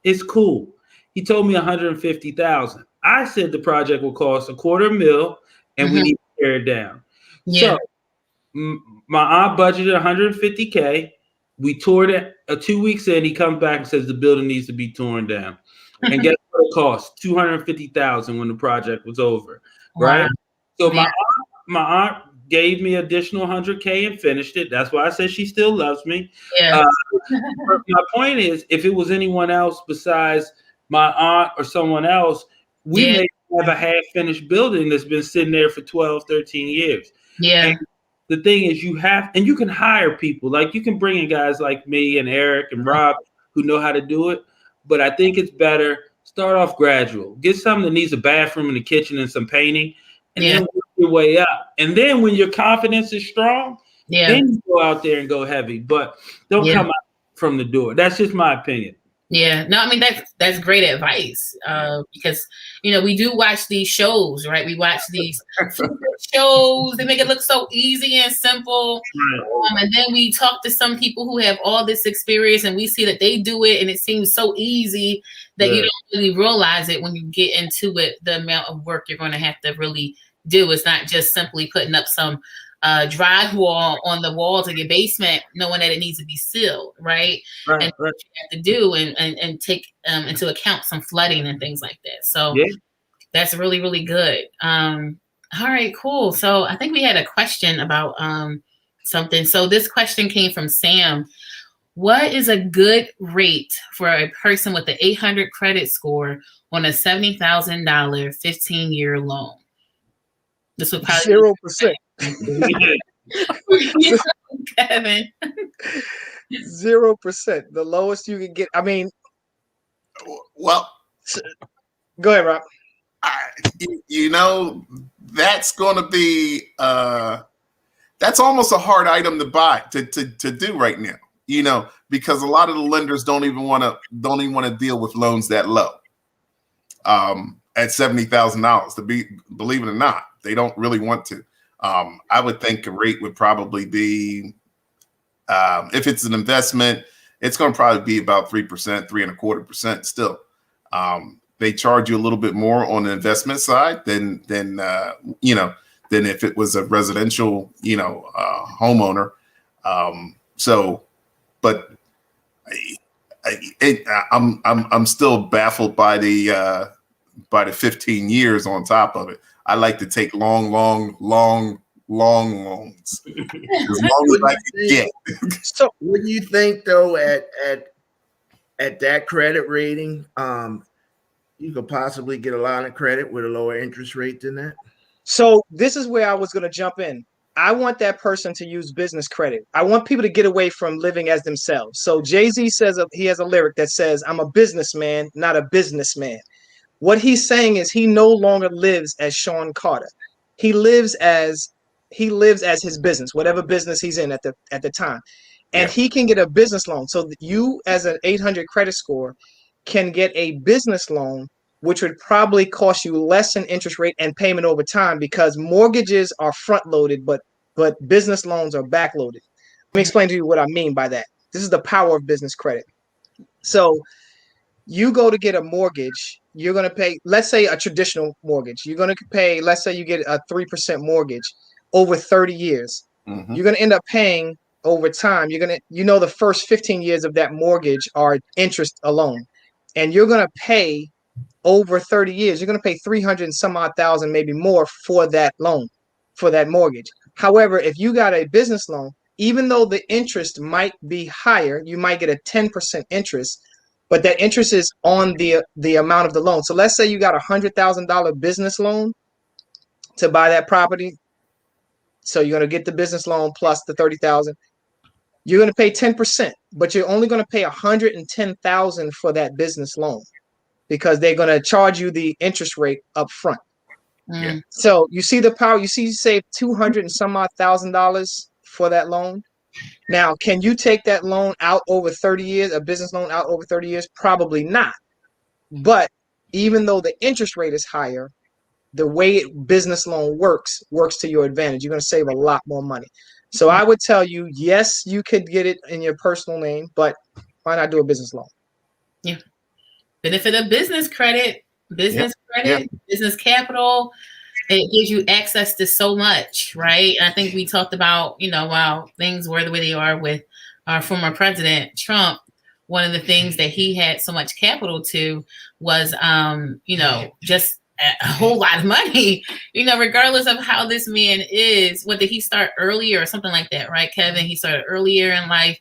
it's cool. He told me $150,000. I said the project will cost $250,000, and we need to tear it down. Yeah. So my aunt budgeted $150K. We toured it 2 weeks in. He comes back and says the building needs to be torn down. And guess what it cost? $250,000 when the project was over. Right? Wow. So my aunt gave me additional $100K and finished it. That's why I said she still loves me. Yeah. My point is, if it was anyone else besides my aunt or someone else, we may have a half-finished building that's been sitting there for 12, 13 years. Yeah. And the thing is, you can hire people. Like you can bring in guys like me and Eric and Rob who know how to do it. But I think it's better start off gradual. Get something that needs a bathroom and a kitchen and some painting, and then work your way up. And then when your confidence is strong, then you go out there and go heavy. But don't come out from the door. That's just my opinion. Yeah, no, I mean that's great advice because we do watch these shows, right? We watch these shows. They make it look so easy and simple, and then we talk to some people who have all this experience, and we see that they do it, and it seems so easy that you don't really realize it when you get into it. The amount of work you're going to have to really do. It's not just simply putting up some drywall on the walls of your basement, knowing that it needs to be sealed, right? And what you have to do and take into account some flooding and things like that. So that's really, really good. All right, cool. So I think we had a question about something. So this question came from Sam. What is a good rate for a person with an 800 credit score on a $70,000 15-year loan? This would probably 0%. Kevin. 0%. The lowest you can get. I mean, well, go ahead, Rob. That's going to be that's almost a hard item to buy to do right now. because a lot of the lenders don't even want to deal with loans that low. At $70,000, believe it or not, they don't really want to. I would think a rate would probably be, if it's an investment, it's going to probably be about 3%, 3.25% still. They charge you a little bit more on the investment side than if it was a residential, homeowner. But I'm still baffled by the 15 years on top of it. I like to take long loans as long as I can get. So, what do you think though at that credit rating? You could possibly get a line of credit with a lower interest rate than that. So this is where I was going to jump in. I want that person to use business credit. I want people to get away from living as themselves. So Jay-Z says he has a lyric that says, "I'm a businessman, not a businessman." What he's saying is he no longer lives as Sean Carter. He lives as his business, whatever business he's in at the time. And he can get a business loan. So you, as an 800 credit score, can get a business loan, which would probably cost you less in interest rate and payment over time, because mortgages are front loaded, but business loans are back loaded. Let me explain to you what I mean by that. This is the power of business credit. So you go to get a mortgage, you're going to pay, let's say a traditional mortgage, you're going to pay, let's say you get a 3% mortgage over 30 years. Mm-hmm. You're going to end up paying over time. The first 15 years of that mortgage are interest alone. And you're going to pay over 30 years. You're going to pay 300 and some odd thousand, maybe more, for that loan, for that mortgage. However, if you got a business loan, even though the interest might be higher, you might get a 10% interest, but that interest is on the amount of the loan. So let's say you got $100,000 business loan to buy that property. So you're going to get the business loan plus the 30,000. You're going to pay 10%, but you're only going to pay 110,000 for that business loan, because they're going to charge you the interest rate up front. Yeah. So you see the power. You save 200 and some odd $1,000 for that loan. Now, can you take that loan out over 30 years, a business loan out over 30 years? Probably not. But even though the interest rate is higher, the way business loan works to your advantage. You're going to save a lot more money. So I would tell you, yes, you could get it in your personal name, but why not do a business loan? Yeah. Benefit of business credit, business capital. It gives you access to so much, right? And I think we talked about, while things were the way they are with our former president, Trump, one of the things that he had so much capital to was, just a whole lot of money, regardless of how this man is. What, did he start earlier or something like that, right, Kevin? He started earlier in life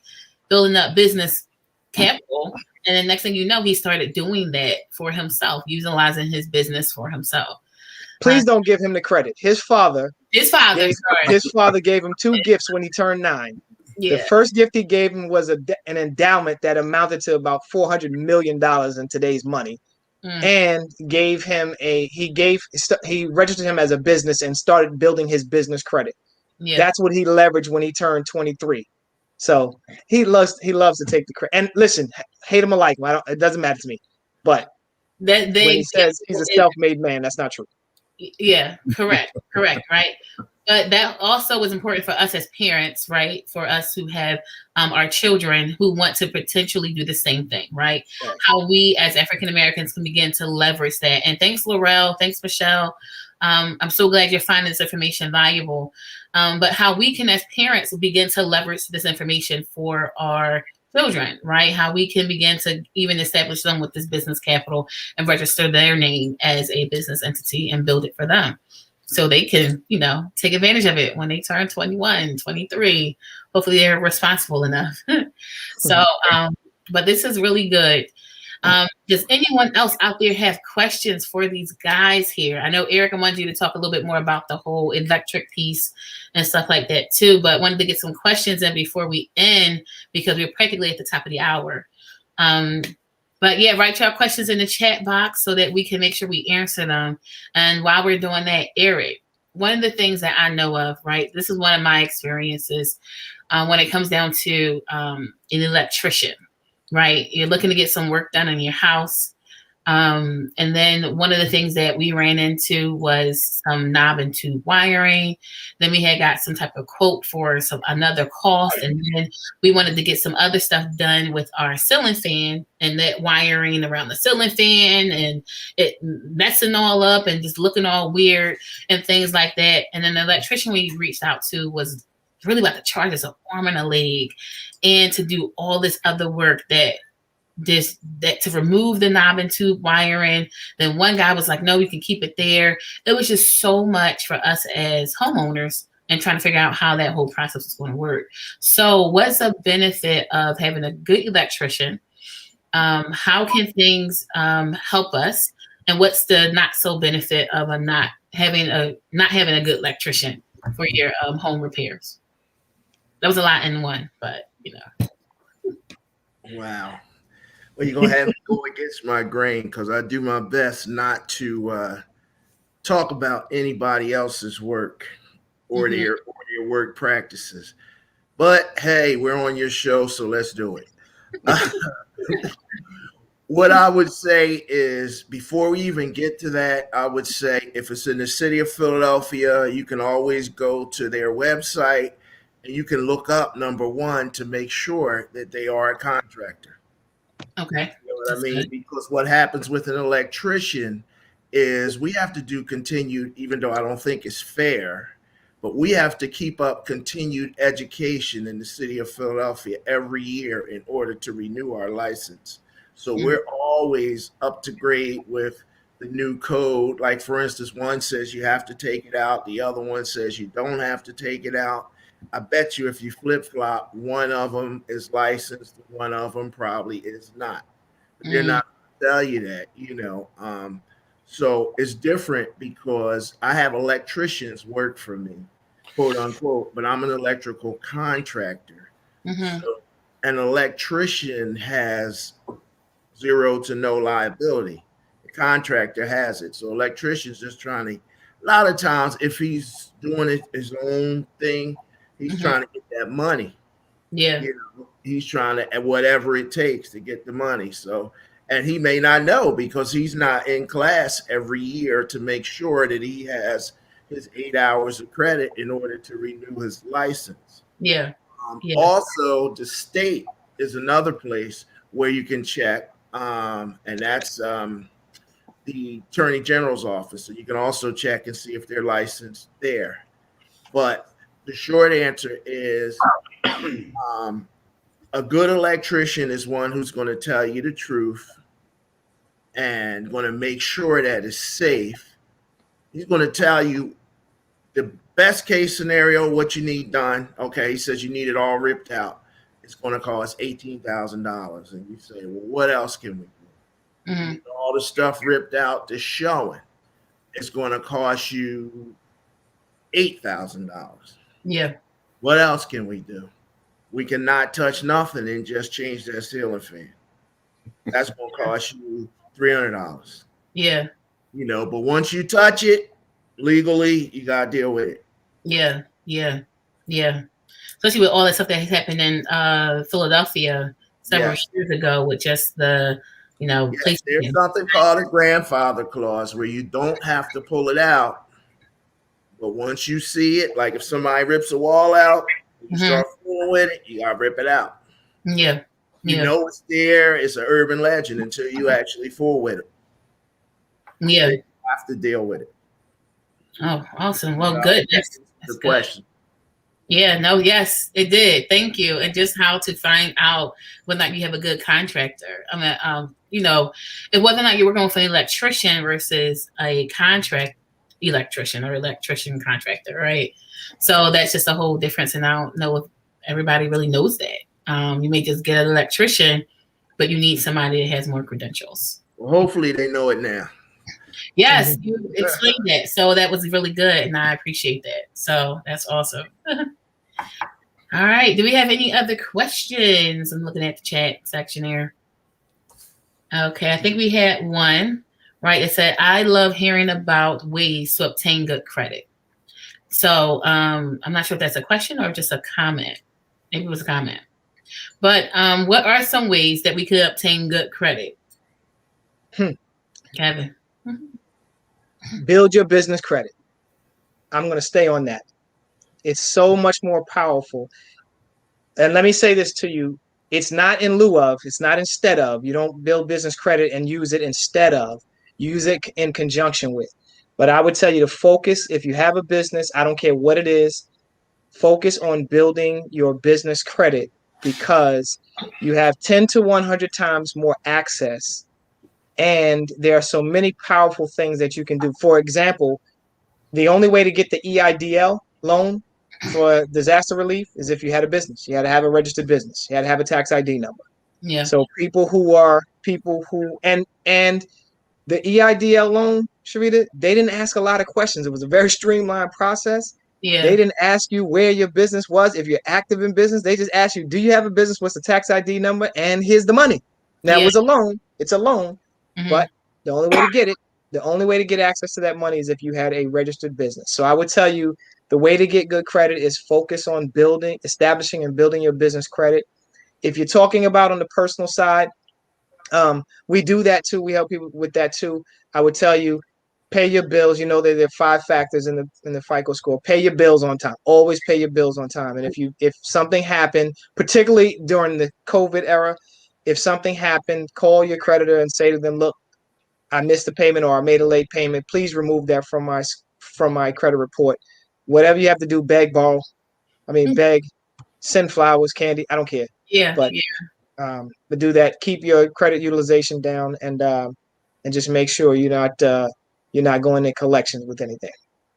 building up business capital. And then next thing you know, he started doing that for himself, utilizing his business for himself. Please don't give him the credit. His father gave him 2 gifts when he turned 9. Yeah. The first gift he gave him was an endowment that amounted to about $400 million in today's money. And gave him he registered him as a business and started building his business credit. Yeah. That's what he leveraged when he turned 23. So he loves to take the credit. And listen, hate him or like him, it doesn't matter to me. But when he says he's a self-made man, that's not true. Yeah, correct, right? But that also was important for us as parents, right? For us who have our children who want to potentially do the same thing, right? How we as African Americans can begin to leverage that. And thanks, Laurel. Thanks, Michelle. I'm so glad you're finding this information valuable. But how we can, as parents, begin to leverage this information for our children, right? How we can begin to even establish them with this business capital and register their name as a business entity and build it for them. So they can, take advantage of it when they turn 21, 23. Hopefully they're responsible enough. So, but this is really good. Does anyone else out there have questions for these guys here? I know Eric, I wanted you to talk a little bit more about the whole electric piece and stuff like that too, but wanted to get some questions in before we end, because we're practically at the top of the hour. But yeah, write your questions in the chat box so that we can make sure we answer them. And while we're doing that, Eric, one of the things that I know of, right? This is one of my experiences when it comes down to an electrician, right? You're looking to get some work done in your house. And then one of the things that we ran into was some knob and tube wiring. Then we had got some type of quote for some another cost, and then we wanted to get some other stuff done with our ceiling fan and that wiring around the ceiling fan and it messing all up and just looking all weird and things like that. And then the electrician we reached out to was really about to charge us an arm and a leg and to do all this other work that to remove the knob and tube wiring. Then one guy was like, no, you can keep it there. It was just so much for us as homeowners and trying to figure out how that whole process is going to work. So what's the benefit of having a good electrician? How can things help us? And what's the not so benefit of not having a good electrician for your home repairs? That was a lot in one, but Wow. Well, you're gonna have me go against my grain because I do my best not to talk about anybody else's work or their work practices. But hey, we're on your show, so let's do it. What I would say is before we even get to that, I would say if it's in the city of Philadelphia, you can always go to their website and you can look up number one to make sure that they are a contractor. Okay. You know what I mean? Because what happens with an electrician is we have to do continued, even though I don't think it's fair, but we have to keep up continued education in the city of Philadelphia every year in order to renew our license. So we're always up to grade with the new code. Like, for instance, one says you have to take it out. The other one says you don't have to take it out. I bet you if you flip flop, one of them is licensed, one of them probably is not. But they're not going to tell you that. So it's different because I have electricians work for me, quote unquote, but I'm an electrical contractor. So an electrician has zero to no liability. The contractor has it. So electrician's just trying to, a lot of times, if he's doing it his own thing, he's trying to get that money. Yeah. He's trying to, whatever it takes to get the money. So, and he may not know because he's not in class every year to make sure that he has his 8 hours of credit in order to renew his license. Yeah. Also, the state is another place where you can check, and that's the Attorney General's office. So you can also check and see if they're licensed there. But the short answer is a good electrician is one who's going to tell you the truth and going to make sure that it's safe. He's going to tell you the best case scenario, what you need done. Okay, he says you need it all ripped out. It's going to cost $18,000. And you say, well, what else can we do? All the stuff ripped out, the showing. It's going to cost you $8,000. Yeah. What else can we do? We cannot touch nothing and just change that ceiling fan. That's going to cost you $300. Yeah. But once you touch it legally, you got to deal with it. Yeah. Yeah. Yeah. Especially with all that stuff that happened in Philadelphia several years ago with just the, place. There's something called a grandfather clause where you don't have to pull it out. But once you see it, like if somebody rips a wall out, you start fooling with it, you got to rip it out. Yeah. You know it's there. It's an urban legend until you actually fool with it. Yeah. You have to deal with it. Oh, awesome. Well, good. That's the question. Yeah, no, yes, it did. Thank you. And just how to find out whether or not you have a good contractor. I mean, and whether or not you're working with an electrician versus a contract electrician or electrician contractor, right? So that's just a whole difference. And I don't know if everybody really knows that. You may just get an electrician, but you need somebody that has more credentials. Well, hopefully they know it now. Yes, you explained that. So that was really good. And I appreciate that. So that's awesome. All right. Do we have any other questions? I'm looking at the chat section here. Okay. I think we had one, right? It said, I love hearing about ways to obtain good credit. So I'm not sure if that's a question or just a comment. Maybe it was a comment. But what are some ways that we could obtain good credit? Kevin. Build your business credit. I'm going to stay on that. It's so much more powerful. And let me say this to you. It's not in lieu of, it's not instead of. You don't build business credit and use it instead of. Use it in conjunction with. But I would tell you to focus, if you have a business, I don't care what it is, focus on building your business credit because you have 10 to 100 times more access. And there are so many powerful things that you can do. For example, the only way to get the EIDL loan for disaster relief is if you had a business. You had to have a registered business. You had to have a tax ID number. Yeah. So people who and the EIDL loan, Sharita, they didn't ask a lot of questions. It was a very streamlined process. Yeah. They didn't ask you where your business was. If you're active in business, they just asked you, do you have a business? What's the tax ID number? And here's the money. Now it was a loan. It's a loan, but the only way to get it, the only way to get access to that money is if you had a registered business. So I would tell you the way to get good credit is focus on building, establishing and building your business credit. If you're talking about on the personal side, we do that too. We help people with that too. I would tell you, pay your bills. You know, there are 5 factors in the FICO score. Pay your bills on time. Always pay your bills on time. And if something happened, particularly during the COVID era, if something happened, call your creditor and say to them, look, I missed a payment or I made a late payment. Please remove that from my credit report. Whatever you have to do, beg, borrow. Beg, send flowers, candy. I don't care. Yeah. But do that. Keep your credit utilization down and just make sure you're not going in collections with anything.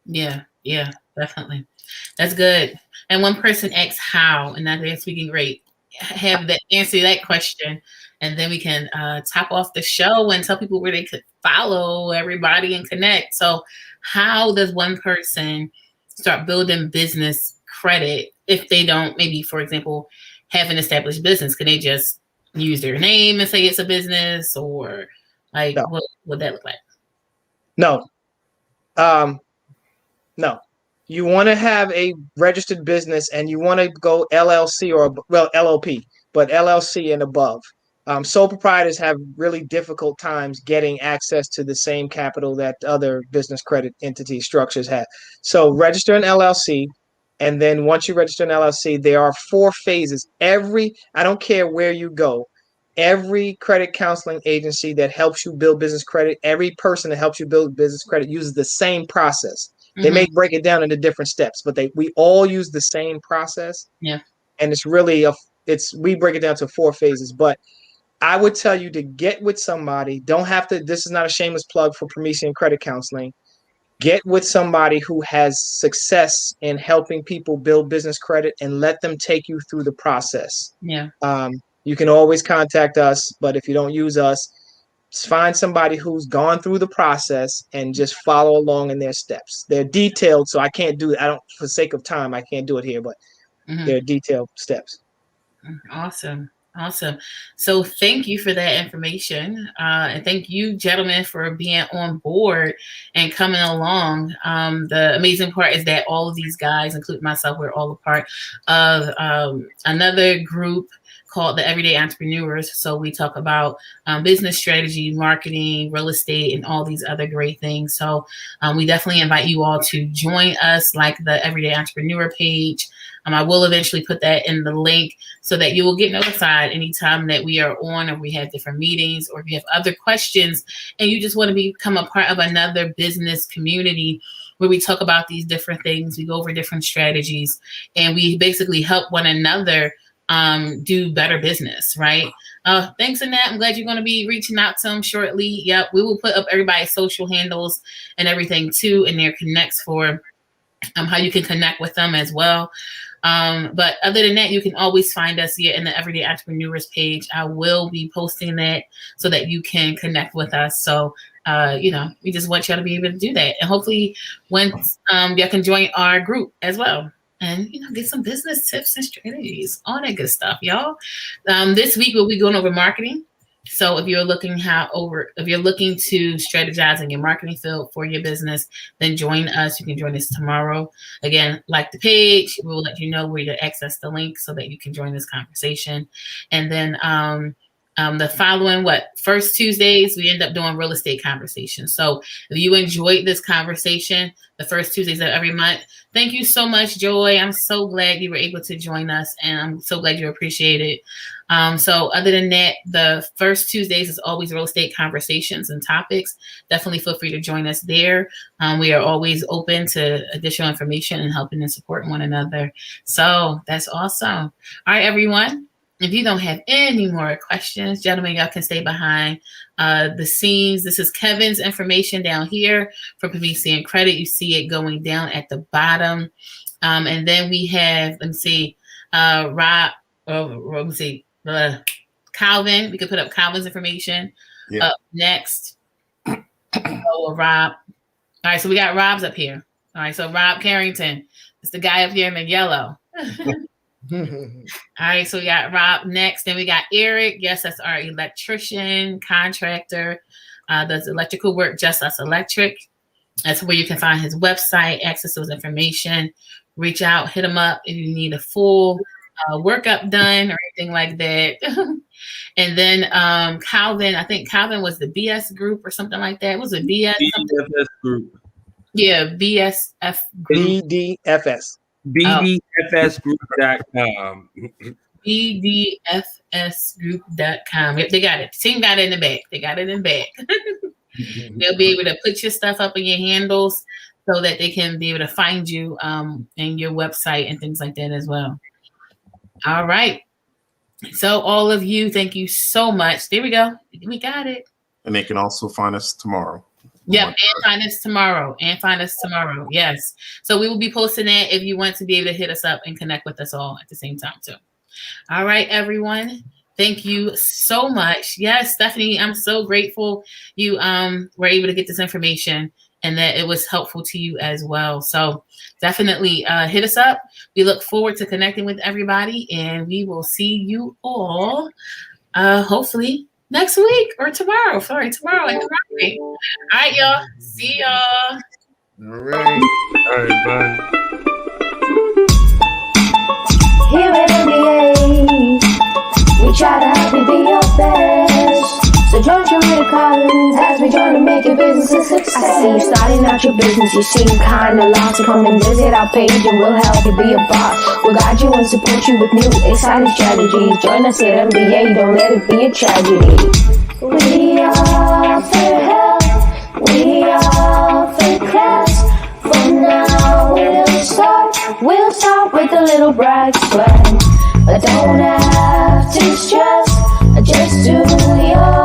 Yeah. Definitely. That's good. And one person asks how, and they're speaking great. Have that answer that question, and then we can top off the show and tell people where they could follow everybody and connect. So, how does one person start building business credit if they don't, maybe, for example, have an established business? Can they just use their name and say it's a business, or like what would that look like? No. No. You want to have a registered business and you want to go LLC or LLP, but LLC and above. Sole proprietors have really difficult times getting access to the same capital that other business credit entity structures have. So register an LLC. And then once you register an LLC, there are 4 phases. I don't care where you go, every credit counseling agency that helps you build business credit, every person that helps you build business credit uses the same process. They may break it down into different steps, but we all use the same process. Yeah. And it's really we break it down to 4 phases. But I would tell you to get with somebody. Don't have to. This is not a shameless plug for Promethean Credit Counseling. Get with somebody who has success in helping people build business credit and let them take you through the process. Yeah. You can always contact us, but if you don't use us, find somebody who's gone through the process and just follow along in their steps. They're detailed, so I can't do it. For sake of time, I can't do it here, but they're detailed steps. Awesome. So thank you for that information. And thank you, gentlemen, for being on board and coming along. The amazing part is that all of these guys, including myself, we're all a part of another group called the Everyday Entrepreneurs. So we talk about business strategy, marketing, real estate, and all these other great things. So we definitely invite you all to join us, like the Everyday Entrepreneur page. I will eventually put that in the link so that you will get notified anytime that we are on, or we have different meetings, or if you have other questions and you just want to become a part of another business community where we talk about these different things. We go over different strategies and we basically help one another do better business, right? Thanks, Annette. I'm glad you're going to be reaching out to them shortly. Yep, we will put up everybody's social handles and everything too in their connects for how you can connect with them as well. But other than that, you can always find us here in the Everyday Entrepreneurs page. I will be posting that so that you can connect with us. So, we just want y'all to be able to do that. And hopefully once y'all can join our group as well. And, get some business tips and strategies, all that good stuff, y'all. This week, we'll be going over marketing. So if you're looking to strategize in your marketing field for your business, then join us. You can join us tomorrow. Again, like the page, we will let you know where to access the link so that you can join this conversation. And then the following first Tuesdays, we end up doing real estate conversations. So if you enjoyed this conversation, the first Tuesdays of every month, thank you so much, Joy. I'm so glad you were able to join us, and I'm so glad you appreciate it. So other than that, the first Tuesdays is always real estate conversations and topics. Definitely feel free to join us there. We are always open to additional information and helping and supporting one another. So that's awesome. All right, everyone. If you don't have any more questions, gentlemen, y'all can stay behind the scenes. This is Kevin's information down here for PVC and credit. You see it going down at the bottom. And then we have, Calvin. We could put up Calvin's information up next. Rob. All right, so we got Rob's up here. All right, so Rob Carrington is the guy up here in the yellow. All right, so we got Rob next. Then we got Eric. Yes, that's our electrician, contractor. Does electrical work, Just Us Electric. That's where you can find his website, access those information. Reach out, hit him up if you need a full workup done or anything like that. And then Calvin, I think Calvin was the BS group or something like that. Was it BS? BDFS group. Yeah, BSF group. BDFS. BDFSgroup.com. BDFSgroup.com. Yep, they got it. The team got it in the back. They got it in the back. They'll be able to put your stuff up in your handles so that they can be able to find you and your website and things like that as well. All right. So all of you, thank you so much. There we go. We got it. And they can also find us tomorrow. Yep, and find us tomorrow. Yes. So we will be posting that if you want to be able to hit us up and connect with us all at the same time too. All right, everyone. Thank you so much. Yes, Stephanie, I'm so grateful you were able to get this information and that it was helpful to you as well. So definitely hit us up. We look forward to connecting with everybody, and we will see you all hopefully next week or tomorrow. Sorry, tomorrow and Friday. All right, y'all. See y'all. All right. All right, bye. Here at NBA, we try to help you be your best. So join Sharita Collins as we join to make your business a success. I see you starting out your business, you seem kinda lost. So come and visit our page and we'll help you be a boss. We'll guide you and support you with new exciting strategies. Join us at MBA, don't let it be a tragedy. We offer help, we offer class. For now we'll start with a little bright sweat. But don't have to stress, just do your